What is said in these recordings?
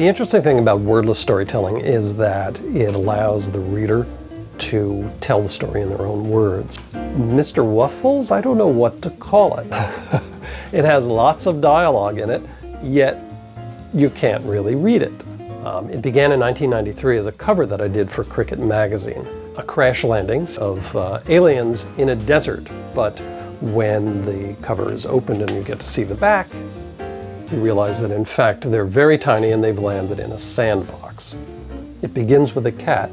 The interesting thing about wordless storytelling is that it allows the reader to tell the story in their own words. Mr. Wuffles, I don't know what to call it. It has lots of dialogue in it, yet you can't really read it. It began in 1993 as a cover that I did for Cricket magazine. A crash landing of aliens in a desert, but when the cover is opened and you get to see the back, you realize that in fact they're very tiny and they've landed in a sandbox. It begins with a cat,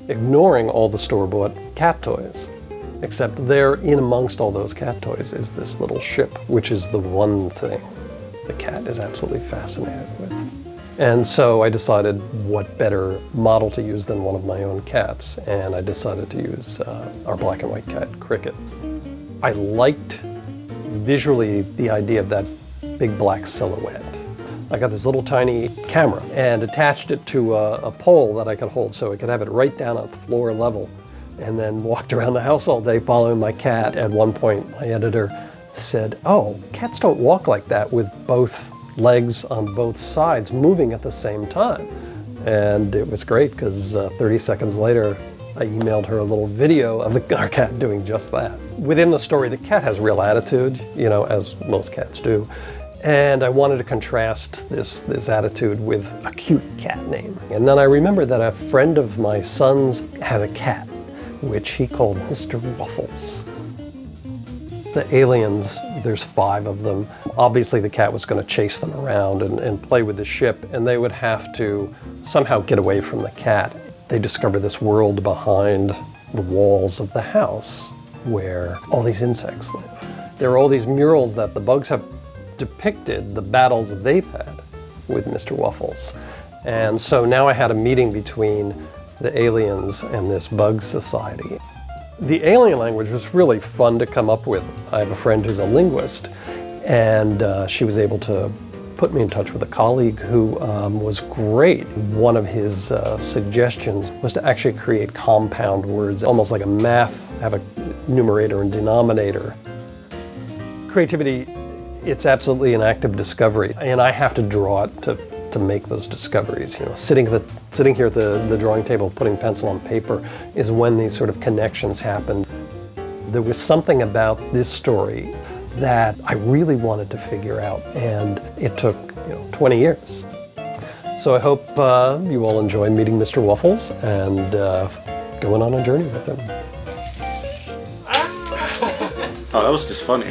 ignoring all the store-bought cat toys, except there in amongst all those cat toys is this little ship, which is the one thing the cat is absolutely fascinated with. And so I decided what better model to use than one of my own cats, and I decided to use our black and white cat, Cricket. I liked visually the idea of that big black silhouette. I got this little tiny camera and attached it to a pole that I could hold so I could have it right down at floor level, and then walked around the house all day following my cat. At one point, my editor said, "Oh, cats don't walk like that with both legs on both sides moving at the same time." And it was great because 30 seconds later, I emailed her a little video of our cat doing just that. Within the story, the cat has real attitude, you know, as most cats do. And I wanted to contrast this attitude with a cute cat name. And then I remembered that a friend of my son's had a cat, which he called Mr. Wuffles. The aliens, there's 5 of them. Obviously the cat was going to chase them around and play with the ship, and they would have to somehow get away from the cat. They discover this world behind the walls of the house where all these insects live. There are all these murals that the bugs have depicted the battles that they've had with Mr. Wuffles. And so now I had a meeting between the aliens and this bug society. The alien language was really fun to come up with. I have a friend who's a linguist, and she was able to put me in touch with a colleague who was great. One of his suggestions was to actually create compound words, almost like a math, have a numerator and denominator. Creativity, it's absolutely an act of discovery, and I have to draw it to make those discoveries. You know, sitting here at the drawing table, putting pencil on paper, is when these sort of connections happen. There was something about this story that I really wanted to figure out, and it took 20 years. So I hope you all enjoy meeting Mr. Wuffles and going on a journey with him. Oh, that was just funny.